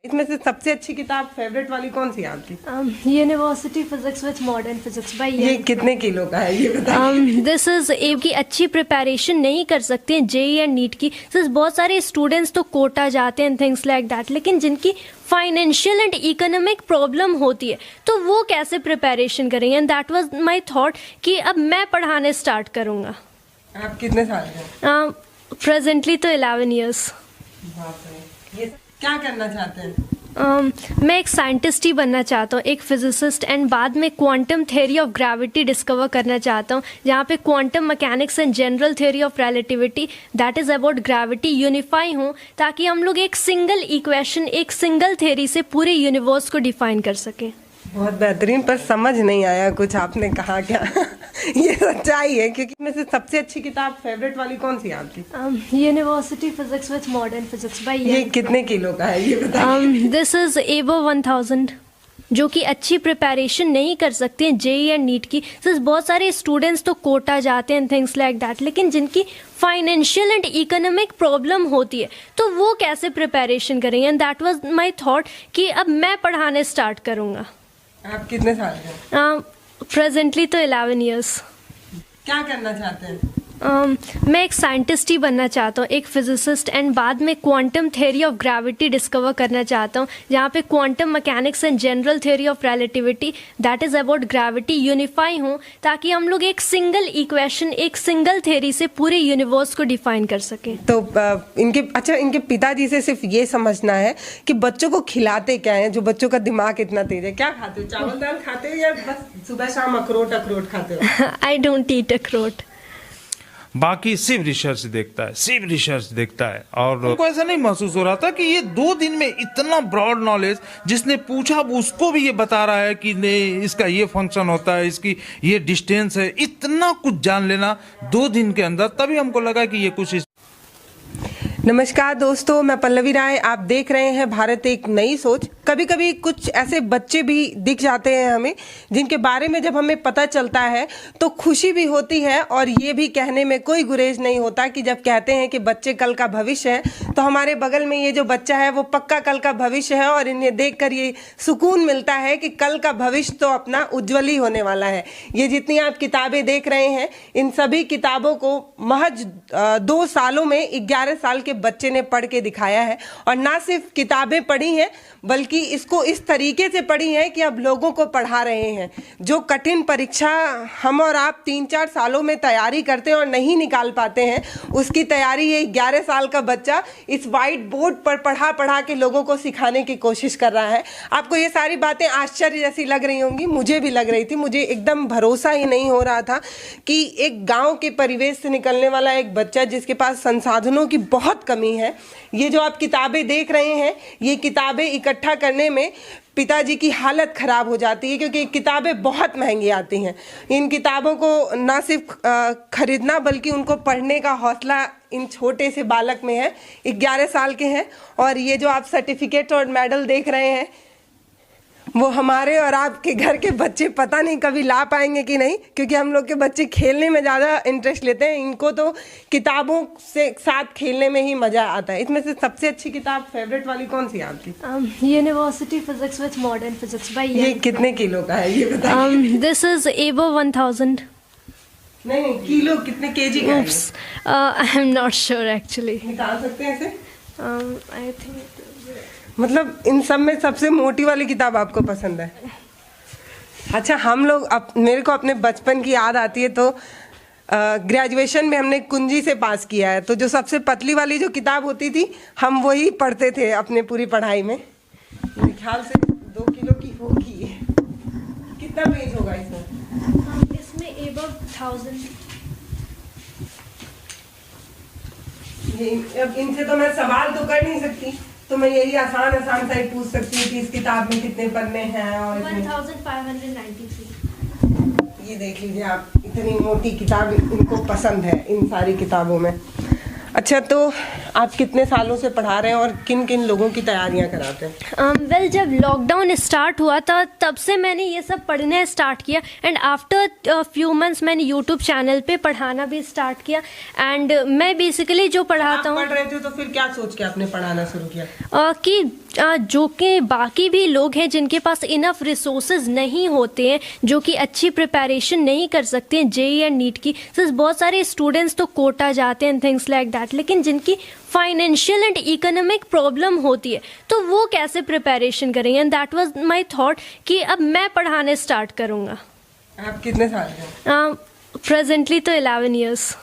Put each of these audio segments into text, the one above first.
इसमें से सबसे अच्छी किताब फेवरेट वाली कौन सी आपकी? University physics with modern physics bye ये कितने किलो का है ये बताइए? दिस इज एक की अच्छी प्रिपरेशन नहीं कर सकते हैं जेई एंड नीट की। बहुत सारे स्टूडेंट्स तो कोटा जाते हैं थिंग्स लाइक दैट, लेकिन जिनकी फाइनेंशियल एंड इकोनॉमिक प्रॉब्लम होती है तो वो कैसे प्रिपरेशन करेंगे। And that was my thought कि अब मैं पढ़ाने स्टार्ट करूँगा। आप कितने साल के? प्रेजेंटली तो 11 ईयर्स। ये क्या करना चाहते हैं? मैं एक साइंटिस्ट ही बनना चाहता हूँ, एक फिजिसिस्ट, एंड बाद में quantum theory of gravity discover करना चाहता हूँ, जहाँ पे quantum mechanics and general theory of relativity that is about gravity unify हों, ताकि हम लोग एक सिंगल इक्वेशन, एक सिंगल थ्योरी से पूरे यूनिवर्स को डिफाइन कर सकें। बहुत बेहतरीन, पर समझ नहीं आया कुछ आपने कहा क्या। ये सच्चाई है, क्योंकि इसमें से सबसे अच्छी किताब फेवरेट वाली कौन सी है आपकी? University physics with modern physics bye ये कितने किलो का है ये बताइए? दिस इज एबो 1000, जो कि अच्छी प्रिपरेशन नहीं कर सकते हैं जेई एंड नीट की। बहुत सारे स्टूडेंट्स तो कोटा जाते हैं थिंग्स लाइक दैट, लेकिन जिनकी फाइनेंशियल एंड इकोनॉमिक प्रॉब्लम होती है तो वो कैसे प्रिपरेशन करेंगे। And that was my thought कि अब मैं पढ़ाने स्टार्ट करूँगा। आप कितने साल के? प्रेजेंटली तो 11 ईयर्स। क्या करना चाहते हैं? मैं एक साइंटिस्ट ही बनना चाहता हूँ, एक फिजिसिस्ट, एंड बाद में quantum theory of gravity discover करना चाहता हूँ, जहाँ पे quantum mechanics and general theory of relativity that is about gravity unify हों, ताकि हम लोग एक सिंगल इक्वेशन, एक सिंगल थ्योरी से पूरे यूनिवर्स को डिफाइन कर सकें। तो इनके पिताजी से सिर्फ ये समझना है कि बच्चों को खिलाते क्या है, जो बच्चों का दिमाग इतना तेज है। क्या खाते हो? चावल दाल खाते हो या बस सुबह शाम अखरोट खाते हो? आई डोंट ईट अखरोट। बाकी सिर्फ रिसर्च देखता है और उनको ऐसा नहीं महसूस हो रहा था कि ये 2 दिन में इतना ब्रॉड नॉलेज, जिसने पूछा उसको भी ये बता रहा है कि नहीं इसका ये फंक्शन होता है, इसकी ये डिस्टेंस है, इतना कुछ जान लेना 2 दिन के अंदर। तभी हमको लगा कि ये कुछ। नमस्कार दोस्तों, मैं पल्लवी राय, आप देख रहे हैं भारत एक नई सोच। कभी कभी कुछ ऐसे बच्चे भी दिख जाते हैं हमें, जिनके बारे में जब हमें पता चलता है तो खुशी भी होती है, और ये भी कहने में कोई गुरेज नहीं होता कि जब कहते हैं कि बच्चे कल का भविष्य है, तो हमारे बगल में ये जो बच्चा है वो पक्का कल का भविष्य है। और इन्हें देखकर ये सुकून मिलता है कि कल का भविष्य तो अपना उज्ज्वल ही होने वाला है। ये जितनी आप किताबें देख रहे हैं, इन सभी किताबों को महज 2 सालों में 11 साल के बच्चे ने पढ़ के दिखाया है। और ना सिर्फ किताबें पढ़ी हैं, बल्कि इसको इस तरीके से पढ़ी है कि अब लोगों को पढ़ा रहे हैं। जो कठिन परीक्षा हम और आप 3-4 सालों में तैयारी करते हैं और नहीं निकाल पाते हैं, उसकी तैयारी ये 11 साल का बच्चा इस वाइट बोर्ड पर पढ़ा के लोगों को सिखाने की कोशिश कर रहा है। आपको ये सारी बातें आश्चर्य जैसी लग रही होंगी, मुझे भी लग रही थी। मुझे एकदम भरोसा ही नहीं हो रहा था कि एक गाँव के परिवेश से निकलने वाला एक बच्चा, जिसके पास संसाधनों की बहुत कमी है, ये जो आप किताबें देख रहे हैं, ये किताबें इकट्ठा करने में पिताजी की हालत ख़राब हो जाती है, क्योंकि किताबें बहुत महंगी आती हैं। इन किताबों को ना सिर्फ खरीदना, बल्कि उनको पढ़ने का हौसला इन छोटे से बालक में है। 11 साल के हैं, और ये जो आप सर्टिफिकेट और मेडल देख रहे हैं, वो हमारे और आपके घर के बच्चे पता नहीं कभी ला पाएंगे कि नहीं, क्योंकि हम लोग के बच्चे खेलने में ज़्यादा इंटरेस्ट लेते हैं। इनको तो किताबों से साथ खेलने में ही मज़ा आता है। इसमें से सबसे अच्छी किताब फेवरेट वाली कौन सी है आपकी? University physics with modern physics bye ये कितने किलो का है ये बताइए? दिस इज एबो 1000। नहीं, किलो कितने केजी का है? I am not sure actually. निकाल सकते हैं इसे? आई थिंक मतलब इन सब में सबसे मोटी वाली किताब आपको पसंद है? अच्छा, हम लोग मेरे को अपने बचपन की याद आती है, तो ग्रेजुएशन में हमने कुंजी से पास किया है, तो जो सबसे पतली वाली जो किताब होती थी, हम वही पढ़ते थे अपने पूरी पढ़ाई में। मेरे ख्याल से 2 किलो की होगी। कितना पेज होगा इसमें? इसमें above 1000। अब इनसे तो मैं सवाल तो कर नहीं सकती, तो मैं यही आसान सा ही पूछ सकती हूँ कि इस किताब में कितने पन्ने हैं। और 1593। ये देख लीजिए आप, इतनी मोटी किताब इनको पसंद है इन सारी किताबों में। अच्छा, तो आप कितने सालों से पढ़ा रहे हैं और किन किन लोगों की तैयारियां कराते हैं? वेल जब लॉकडाउन स्टार्ट हुआ था तब से मैंने ये सब पढ़ना स्टार्ट किया एंड आफ्टर फ्यू मंथ्स मैंने यूट्यूब चैनल पे पढ़ाना भी स्टार्ट किया एंड मैं बेसिकली जो पढ़ाता हूँ पढ़ रहे थे तो फिर क्या सोच के आपने पढ़ाना शुरू किया? कि जो कि बाकी भी लोग हैं जिनके पास इनफ रिसोर्सेज नहीं होते हैं, जो कि अच्छी प्रिपरेशन नहीं कर सकते हैं जेई एंड नीट की। सिर्फ बहुत सारे स्टूडेंट्स तो कोटा जाते हैं थिंग्स लाइक दैट, लेकिन जिनकी फाइनेंशियल एंड इकोनॉमिक प्रॉब्लम होती है तो वो कैसे प्रिपरेशन करेंगे। And that was my thought कि अब मैं पढ़ाने स्टार्ट करूँगा। आप कितने साल के हैं? प्रेजेंटली तो 11 ईयर्स।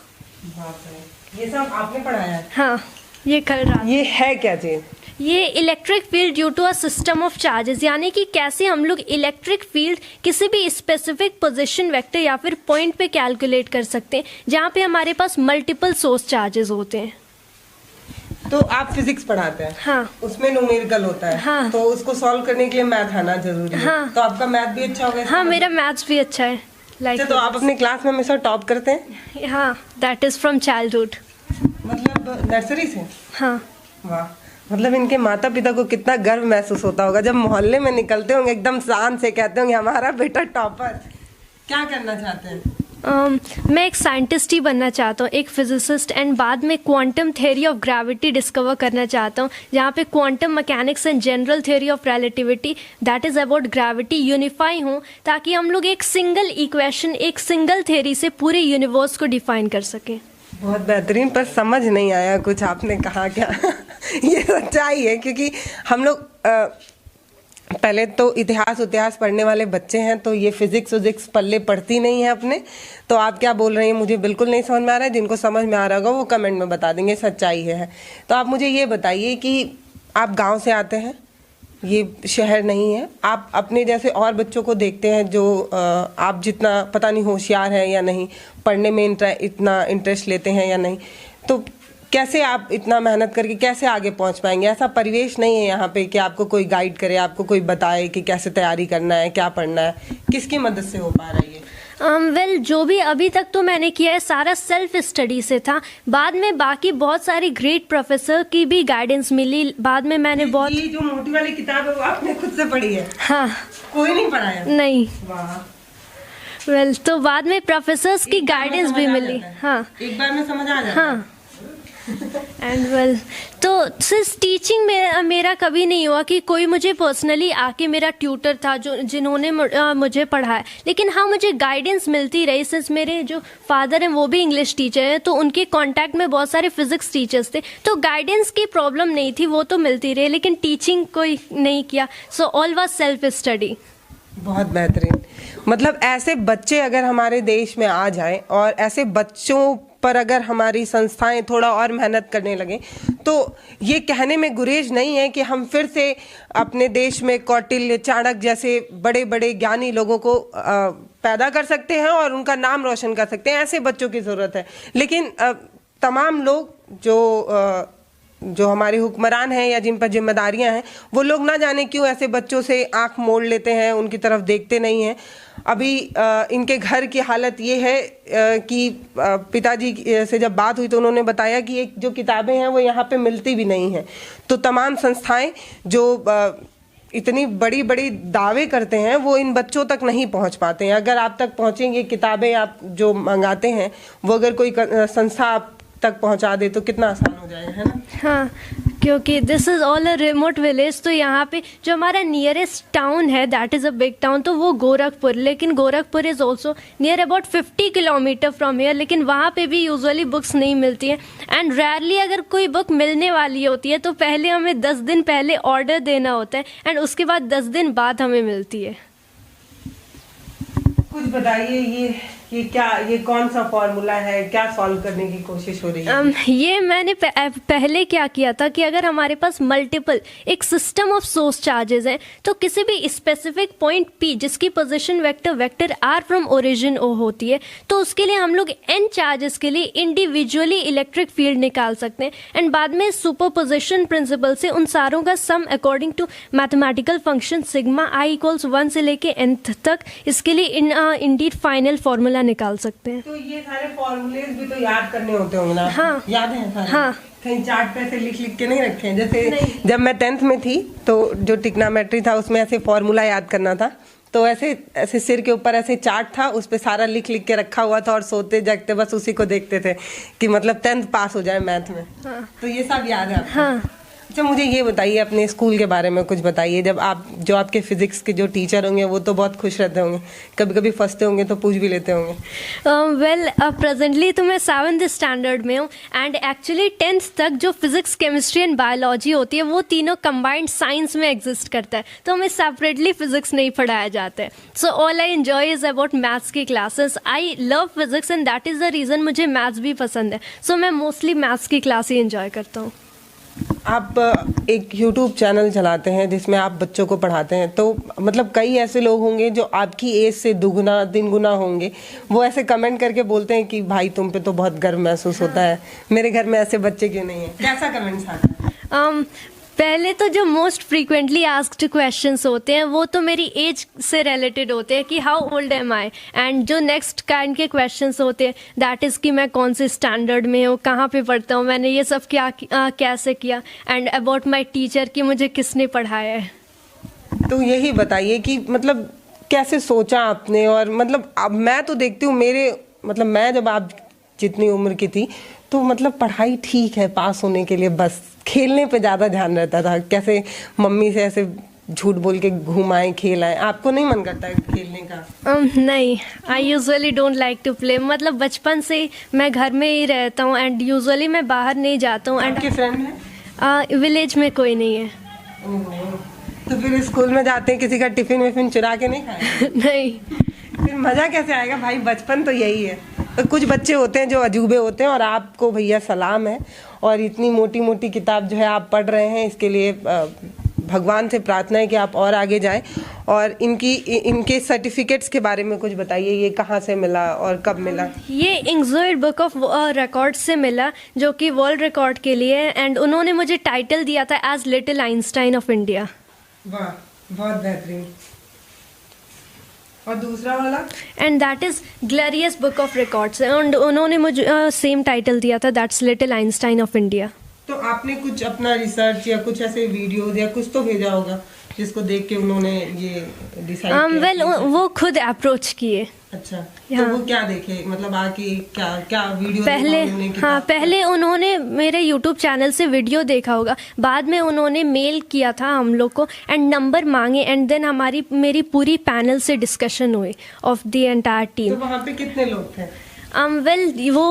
ये सब आपने पढ़ाया है? हाँ, ये कर रहा। ये है क्या चीज? ये electric field due to a system of charges, यानी कि कैसे हम लोग इलेक्ट्रिक फील्ड किसी भी स्पेसिफिक पोजीशन वेक्टर या फिर पॉइंट पे कैलकुलेट कर सकते हैं जहाँ पे हमारे पास मल्टीपल सोर्स चार्जेस होते हैं। तो आप फिजिक्स पढ़ाते हैं? हाँ। उसमें न्यूमेरिकल होता है। हाँ। तो उसको सॉल्व करने के लिए मैथ आना जरूरी है। हाँ। तो आपका मैथ भी अच्छा होगा? हाँ, मेरा मैथ्स भी अच्छा है। लाइक तो आप अपने क्लास में हमेशा टॉप करते हैं? हाँ, दैट इज फ्रॉम चाइल्डहुड। मतलब नर्सरी से? हाँ। वाह, मतलब इनके माता पिता को कितना गर्व महसूस होता होगा जब मोहल्ले में निकलते होंगे, एकदम शान से कहते होंगे हमारा बेटा टॉपर। क्या करना चाहते हैं? मैं एक साइंटिस्ट ही बनना चाहता हूँ, एक फिजिसिस्ट, एंड बाद में quantum theory of gravity discover करना चाहता हूँ, जहाँ पे quantum mechanics and general theory of relativity that is about gravity unify हों, ताकि हम लोग एक सिंगल इक्वेशन, एक सिंगल थ्योरी से पूरे यूनिवर्स को डिफाइन कर सकें। बहुत बेहतरीन, पर समझ नहीं आया कुछ आपने कहा क्या। ये सच्चाई है, क्योंकि हम लोग पहले तो इतिहास पढ़ने वाले बच्चे हैं, तो ये फिजिक्स पल्ले पढ़ती नहीं है अपने। तो आप क्या बोल रहे हैं मुझे बिल्कुल नहीं समझ में आ रहा है। जिनको समझ में आ रहा होगा वो कमेंट में बता देंगे, सच्चाई है। तो आप मुझे ये बताइए कि आप गांव से आते हैं, ये शहर नहीं है, आप अपने जैसे और बच्चों को देखते हैं जो आप जितना पता नहीं होशियार है या नहीं, पढ़ने में इतना इंटरेस्ट लेते हैं या नहीं, तो कैसे आप इतना मेहनत करके कैसे आगे पहुंच पाएंगे? ऐसा परिवेश नहीं है यहाँ पे कि आपको कोई गाइड करे, आपको कोई बताए कि कैसे तैयारी करना है, क्या पढ़ना है। किसकी मदद से हो पा रहा है ये? वेल जो भी अभी तक तो मैंने किया है सारा सेल्फ स्टडी से था। बाद में बाकी बहुत सारी ग्रेट प्रोफेसर की भी गाइडेंस मिली। बाद में मैंने बहुत, ये जो मोटी वाली किताब है वो आपने खुद से पढ़ी है? हाँ। कोई नहीं पढ़ाया? नहीं। वाह। वेल तो बाद में प्रोफेसर्स की गाइडेंस भी मिली। हाँ, एक बार में समझ आ जाता है। हाँ। एंड वेल तो सिर्फ टीचिंग में मेरा कभी नहीं हुआ कि कोई मुझे पर्सनली आके मेरा ट्यूटर था जो जिन्होंने मुझे पढ़ाया, लेकिन हाँ मुझे गाइडेंस मिलती रही। सिंस मेरे जो फादर हैं वो भी इंग्लिश टीचर हैं, तो उनके कांटेक्ट में बहुत सारे फिजिक्स टीचर्स थे, तो गाइडेंस की प्रॉब्लम नहीं थी, वो तो मिलती रही, लेकिन टीचिंग कोई नहीं किया। So all was self study. बहुत बेहतरीन। मतलब ऐसे बच्चे अगर हमारे देश में आ जाएं और ऐसे बच्चों पर अगर हमारी संस्थाएं थोड़ा और मेहनत करने लगें, तो ये कहने में गुरेज नहीं है कि हम फिर से अपने देश में कौटिल्य, चाणक्य जैसे बड़े बड़े ज्ञानी लोगों को पैदा कर सकते हैं और उनका नाम रोशन कर सकते हैं। ऐसे बच्चों की ज़रूरत है। लेकिन तमाम लोग जो हमारे हुक्मरान हैं या जिन पर जिम्मेदारियां हैं, वो लोग ना जाने क्यों ऐसे बच्चों से आंख मोड़ लेते हैं, उनकी तरफ देखते नहीं हैं। अभी इनके घर की हालत ये है कि पिताजी से जब बात हुई तो उन्होंने बताया कि एक जो किताबें हैं वो यहाँ पे मिलती भी नहीं हैं। तो तमाम संस्थाएं जो इतनी बड़ी बड़ी दावे करते हैं वो इन बच्चों तक नहीं पहुँच पाते हैं। अगर आप तक पहुँचेंगे, किताबें आप जो मंगाते हैं वो अगर कोई संस्था आप तक पहुंचा दे तो कितना आसान हो जाए, है ना? हाँ, क्योंकि this is all a remote village, तो यहाँ पे जो हमारा नियरेस्ट टाउन है that is a big town, तो वो गोरखपुर, लेकिन Gorakhpur is also near about 50 kilometre from here, लेकिन वहाँ पे भी यूजुअली बुक्स नहीं मिलती हैं। एंड रेयरली अगर कोई बुक मिलने वाली होती है तो पहले हमें 10 दिन पहले ऑर्डर देना होता है एंड उसके बाद 10 दिन बाद हमें मिलती है। कुछ बताइए, ये कौन सा फॉर्मूला है, क्या सॉल्व करने की कोशिश हो रही है? ये मैंने पहले क्या किया था कि अगर हमारे पास मल्टीपल एक सिस्टम ऑफ सोर्स चार्जेस हैं, तो किसी भी स्पेसिफिक पॉइंट P जिसकी position vector R from origin O होती है, तो उसके लिए हम लोग n चार्जेस के लिए इंडिविजुअली इलेक्ट्रिक फील्ड निकाल सकते हैं एंड बाद में सुपरपोजिशन प्रिंसिपल से उन सारों का sum according to mathematical function sigma i = 1 से लेके n तक, इसके लिए इंडीड फाइनल फॉर्मूला निकाल सकते हैं। तो ये सारे फॉर्मूलेज भी तो याद करने होते होंगे ना? हाँ। याद है सारे? हाँ। कहीं चार्ट पे ऐसे लिख लिख के नहीं रखे हैं? जैसे नहीं। जब मैं 10th में थी तो जो ट्रिग्नोमेट्री था उसमें ऐसे फॉर्मूला याद करना था, तो ऐसे ऐसे सिर के ऊपर ऐसे चार्ट था, उस पे सारा लिख लिख के रखा हुआ था और सोते जागते बस उसी को देखते थे कि मतलब 10th पास हो जाए मैथ में। हाँ। तो ये सब याद है आपको? हाँ। अच्छा, मुझे ये बताइए अपने स्कूल के बारे में कुछ बताइए। जब आप जो आपके फिजिक्स के जो टीचर होंगे वो तो बहुत खुश रहते होंगे, कभी कभी फंसते होंगे तो पूछ भी लेते होंगे। वेल प्रेजेंटली तो मैं 7th स्टैंडर्ड में हूँ एंड एक्चुअली 10th तक जो फिजिक्स केमिस्ट्री एंड बायोलॉजी होती है वो तीनों कंबाइंड साइंस में एग्जिस्ट करता है, तो हमें सेपरेटली फिजिक्स नहीं पढ़ाया जाता है। So all I enjoy is about maths की classes. I love physics and that is the reason मुझे मैथ्स भी पसंद है। सो मैं मोस्टली मैथ्स की क्लास ही एंजॉय करता हूँ। आप एक YouTube चैनल चलाते हैं जिसमें आप बच्चों को पढ़ाते हैं, तो मतलब कई ऐसे लोग होंगे जो आपकी एज से दुगुना तीन गुना होंगे, वो ऐसे कमेंट करके बोलते हैं कि भाई तुम पे तो बहुत गर्व महसूस होता है, मेरे घर में ऐसे बच्चे क्यों नहीं है? कैसा कमेंट्स आता है? पहले तो जो मोस्ट फ्रीक्वेंटली आस्क्ड क्वेश्चंस होते हैं वो तो मेरी एज से रिलेटेड होते हैं कि how old am I, and जो नेक्स्ट काइंड के क्वेश्चंस होते हैं दैट इज़ कि मैं कौन से स्टैंडर्ड में हूँ, कहाँ पे पढ़ता हूँ, मैंने ये सब क्या कैसे किया, एंड अबाउट माय टीचर कि मुझे किसने पढ़ाया है। तो यही बताइए कि मतलब कैसे सोचा आपने, और मतलब अब मैं तो देखती हूँ मेरे मतलब मैं जब आप जितनी उम्र की थी तो मतलब पढ़ाई ठीक है पास होने के लिए, बस खेलने पे ज़्यादा ध्यान रहता था, कैसे मम्मी से ऐसे झूठ बोल के घुमाएं खेल आए। आपको नहीं मन करता है खेलने का? नहीं, I usually don't like to play. मतलब बचपन से ही मैं घर में ही रहता हूँ एंड यूजुअली मैं बाहर नहीं जाता हूँ। एंड आपके फ्रेंड हैं? विलेज में कोई नहीं है। ओहो, तो फिर स्कूल में जाते हैं किसी का टिफिन विफिन चुरा के नहीं खाए? नहीं। फिर मजा कैसे आएगा भाई? बचपन तो यही है। तो कुछ बच्चे होते हैं जो अजूबे होते हैं, और आपको भैया सलाम है, और इतनी मोटी मोटी किताब जो है आप पढ़ रहे हैं, इसके लिए भगवान से प्रार्थना है कि आप और आगे जाएं। और इनके सर्टिफिकेट्स के बारे में कुछ बताइए, ये कहाँ से मिला और कब मिला? ये इंग्जोइड बुक ऑफ रिकॉर्ड से मिला जो कि वर्ल्ड रिकॉर्ड के लिए है, एंड उन्होंने मुझे टाइटल दिया था as little Einstein of India. वाह, बहुत बेहतरीन। और दूसरा वाला? And that is glorious book of records, एंड उन्होंने मुझे सेम टाइटल दिया था, that's little Einstein of India. तो आपने कुछ अपना रिसर्च या कुछ ऐसे वीडियोज या कुछ तो भेजा होगा जिसको देख के उन्होंने ये डिसाइड किया? वेल वो खुद अप्रोच किए। अच्छा, हाँ। तो वो क्या देखे, मतलब आके क्या क्या वीडियो पहले पहले उन्होंने मेरे YouTube चैनल से वीडियो देखा होगा, बाद में उन्होंने मेल किया था हम लोग को एंड नंबर मांगे, एंड देन मेरी पूरी पैनल से डिस्कशन हुई ऑफ द एंटायर टीम। तो वहाँ पे कितने लोग थे? वेल वो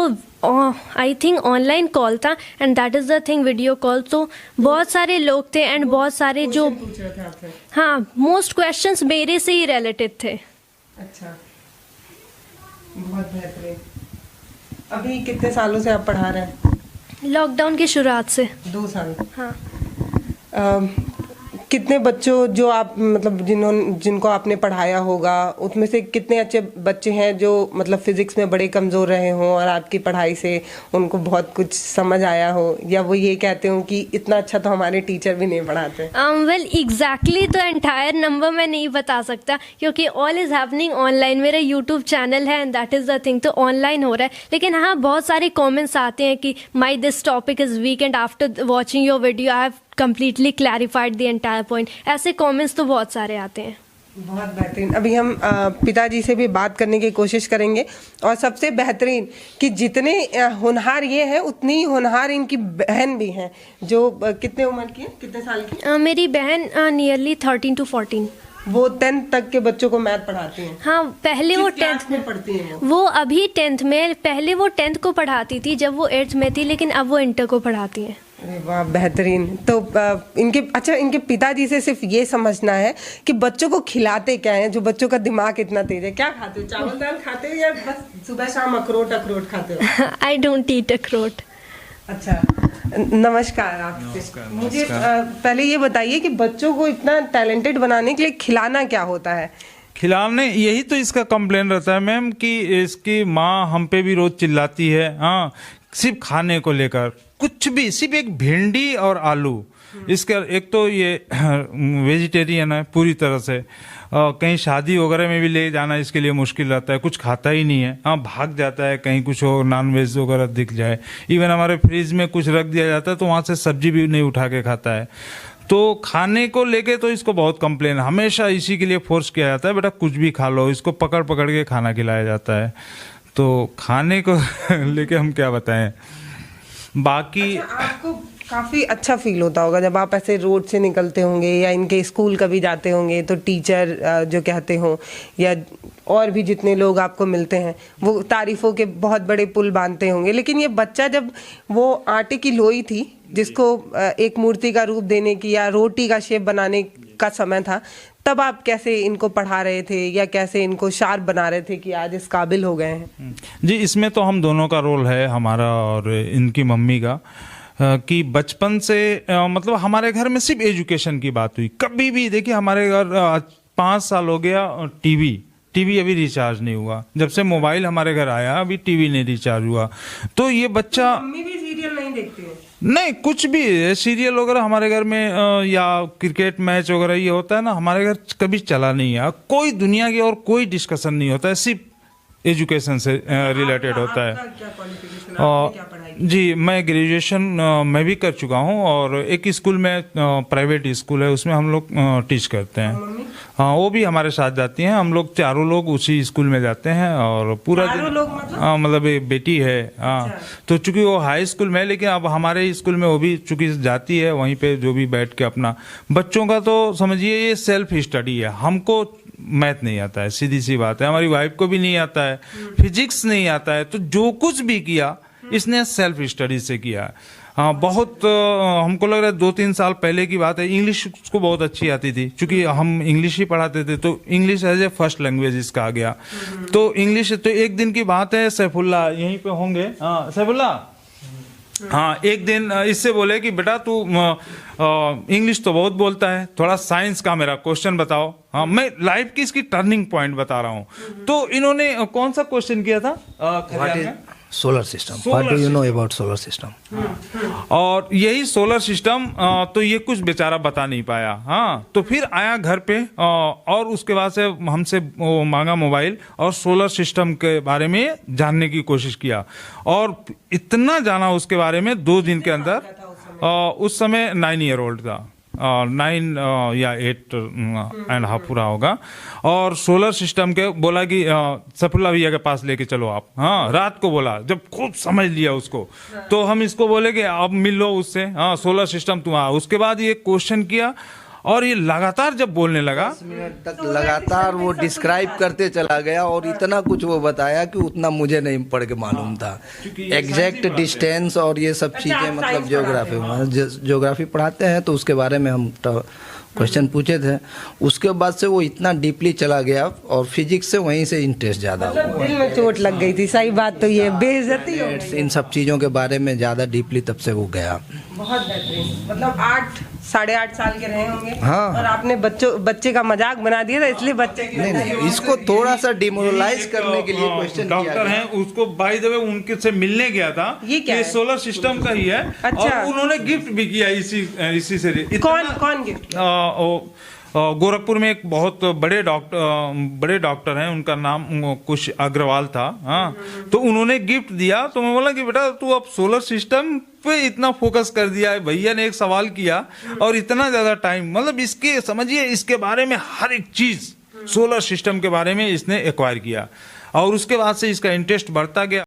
आई थिंक ऑनलाइन कॉल था, and that is the thing, video call. तो बहुत सारे लोग थे एंड बहुत सारे जो पूछ रहे थे आपसे? हाँ, मोस्ट क्वेश्चंस मेरे से ही रिलेटेड थे। अच्छा, बहुत बेहतरीन। अभी कितने सालों से आप पढ़ा रहे हैं? लॉकडाउन की शुरुआत से। 2 साल। हाँ। कितने बच्चों जो आप मतलब जिनको आपने पढ़ाया होगा, उसमें से कितने अच्छे बच्चे हैं जो मतलब फिजिक्स में बड़े कमज़ोर रहे हों और आपकी पढ़ाई से उनको बहुत कुछ समझ आया हो, या वो ये कहते हो कि इतना अच्छा तो हमारे टीचर भी नहीं पढ़ाते? वेल एग्जैक्टली तो एंटायर नंबर मैं नहीं बता सकता क्योंकि ऑल इज़ हैपनिंग ऑनलाइन। मेरा यूट्यूब चैनल है and that is the thing, तो ऑनलाइन हो रहा है। लेकिन हाँ, बहुत सारे कॉमेंट्स आते हैं कि my this topic is week and after watching your video I have completely clarified the entire point। ऐसे कमेंट्स तो बहुत सारे आते हैं। बहुत बेहतरीन। अभी हम पिताजी से भी बात करने की कोशिश करेंगे, और सबसे बेहतरीन कि जितने होनहार ये हैं उतनी ही होनहार इनकी बहन भी हैं जो कितने उम्र की है, कितने साल की? मेरी बहन नियरली 13 to 14। वो 10th तक के बच्चों को मैथ पढ़ाती हैं? हाँ, पहले वो 10th में पढ़ती हैं। वो अभी 10th में, पहले वो 10th को पढ़ाती थी जब वो 8th में थी, लेकिन अब वो इंटर को पढ़ाती हैं। अरे वाह, बेहतरीन। तो इनके पिताजी से सिर्फ ये समझना है कि बच्चों को खिलाते क्या है, जो बच्चों का दिमाग इतना तेज है। क्या खाते हो, चावल दाल खाते हो या बस सुबह शाम अखरोट खाते हो? आई डोंट ईट अखरोट। अच्छा, नमस्कार आपसे। मुझे पहले ये बताइए कि बच्चों को इतना टैलेंटेड बनाने के लिए खिलाना क्या होता है? खिलाने, यही तो इसका कंप्लेन रहता है मैम कि इसकी माँ हम पे भी रोज चिल्लाती है, हाँ, सिर्फ खाने को लेकर कुछ भी, सिर्फ एक भिंडी और आलू, इसके एक तो ये वेजिटेरियन है पूरी तरह से, कहीं शादी वगैरह में भी ले जाना इसके लिए मुश्किल रहता है, कुछ खाता ही नहीं है। हाँ, भाग जाता है कहीं कुछ हो, नॉन वेज वगैरह दिख जाए। इवन हमारे फ्रिज में कुछ रख दिया जाता है तो वहाँ से सब्जी भी नहीं उठा के खाता है। तो खाने को लेके तो इसको बहुत कंप्लेन, हमेशा इसी के लिए फोर्स किया जाता है, बेटा कुछ भी खा लो। इसको पकड़ पकड़ के खाना खिलाया जाता है। तो खाने को लेके हम क्या बताएं। बाकी आपको काफी अच्छा फील होता होगा जब आप ऐसे रोड से निकलते होंगे या इनके स्कूल कभी जाते होंगे तो टीचर जो कहते हो या और भी जितने लोग आपको मिलते हैं वो तारीफों के बहुत बड़े पुल बांधते होंगे। लेकिन ये बच्चा जब वो आटे की लोई थी जिसको एक मूर्ति का रूप देने की या रोटी का शेप बनाने का समय था, तब आप कैसे इनको पढ़ा रहे थे या कैसे इनको शार्प बना रहे थे कि आज इस काबिल हो गए हैं? जी, इसमें तो हम दोनों का रोल है, हमारा और इनकी मम्मी का, कि बचपन से मतलब हमारे घर में सिर्फ एजुकेशन की बात हुई। कभी भी देखिए हमारे घर 5 साल हो गया टीवी अभी रिचार्ज नहीं हुआ। जब से मोबाइल हमारे घर आया अभी टीवी नहीं रिचार्ज हुआ। तो ये बच्चा मम्मी भी सीरियल नहीं देखती है? नहीं, कुछ भी सीरियल वगैरह हमारे घर में या क्रिकेट मैच वगैरह ये होता है ना, हमारे घर कभी चला नहीं है। कोई दुनिया की और कोई डिस्कशन नहीं होता है, सिर्फ एजुकेशन से रिलेटेड होता है। जी, मैं ग्रेजुएशन मैं भी कर चुका हूँ और एक स्कूल में प्राइवेट स्कूल है उसमें हम लोग टीच करते हैं। हाँ, वो भी हमारे साथ जाती हैं। हम लोग चारों लोग उसी स्कूल में जाते हैं और पूरा दिन मतलब एक बेटी है। हाँ, तो चूंकि वो हाई स्कूल में है लेकिन अब हमारे स्कूल में वो भी चूंकि जाती है, वहीं पे जो भी बैठ के अपना बच्चों का तो समझिए ये सेल्फ स्टडी है। हमको मैथ नहीं आता है, सीधी सी बात है। हमारी वाइफ को भी नहीं आता है, फिजिक्स नहीं आता है। तो जो कुछ भी किया इसने सेल्फ स्टडी से किया। हाँ, बहुत हमको लग रहा है 2-3 साल पहले की बात है। इंग्लिश उसको बहुत अच्छी आती थी, क्योंकि हम इंग्लिश ही पढ़ाते थे तो English as a first language इसका आ गया। तो इंग्लिश, तो एक दिन की बात है, सैफुल्ला यहीं पे होंगे। हाँ सैफुल्ला, हाँ, एक दिन इससे बोले कि बेटा तू इंग्लिश तो बहुत बोलता है, थोड़ा साइंस का मेरा क्वेश्चन बताओ। हाँ, मैं लाइफ की इसकी टर्निंग पॉइंट बता रहा हूँ। तो इन्होंने कौन सा क्वेश्चन किया था? Solar system. What do you know about solar system? और यही सोलर सिस्टम तो ये कुछ बेचारा बता नहीं पाया। हाँ, तो फिर आया घर पे और उसके बाद से हमसे वो मांगा मोबाइल और सोलर सिस्टम के बारे में जानने की कोशिश किया और इतना जाना उसके बारे में 2 दिन के अंदर। उस समय 9 ईयर ओल्ड था, 9 या 8.5 पूरा होगा। और सोलर सिस्टम के बोला कि सफुल्ला भैया के पास लेके चलो आप। हाँ, रात को बोला, जब खूब समझ लिया उसको तो हम इसको बोले कि अब मिल लो उससे। हाँ, सोलर सिस्टम तुम आ। उसके बाद ये क्वेश्चन किया और ये लगातार जब बोलने लगा 10 मिनट तक लगातार वो डिस्क्राइब करते चला गया और इतना कुछ वो बताया कि उतना मुझे नहीं पढ़ के मालूम था। एग्जैक्ट डिस्टेंस और ये सब चीज़ें, मतलब ज्योग्राफी पढ़ाते हैं तो उसके बारे में हम क्वेश्चन पूछे थे। उसके बाद से वो इतना डीपली चला गया और फिजिक्स से वहीं से इंटरेस्ट ज़्यादा हुआ। दिल में चोट लग गई थी, सही बात तो ये बेइज्जती हो गई। इन सब चीज़ों के बारे में ज़्यादा डीपली तब से वो गया। बहुत बेहतरीन, मतलब 8-8.5 साल के रहे होंगे। हाँ। और आपने बच्चे का मजाक बना दिया था, इसलिए बच्चे नहीं, इसको थोड़ा सा डिमोरलाइज करने के लिए क्वेश्चन डॉक्टर हैं उसको बाय द वे उनके से मिलने गया था। ये क्या है? सोलर सिस्टम का ही है। अच्छा। और उन्होंने गिफ्ट भी किया इसी से। कौन गिफ्ट? गोरखपुर में एक बहुत बड़े डॉक्टर हैं, उनका नाम कुछ अग्रवाल था। हाँ, तो उन्होंने गिफ्ट दिया। तो मैं बोला कि बेटा तू अब सोलर सिस्टम पे इतना फोकस कर दिया है। भैया ने एक सवाल किया और इतना ज्यादा टाइम, मतलब इसके समझिए इसके बारे में हर एक चीज सोलर सिस्टम के बारे में इसने एक्वायर किया और उसके बाद से इसका इंटरेस्ट बढ़ता गया।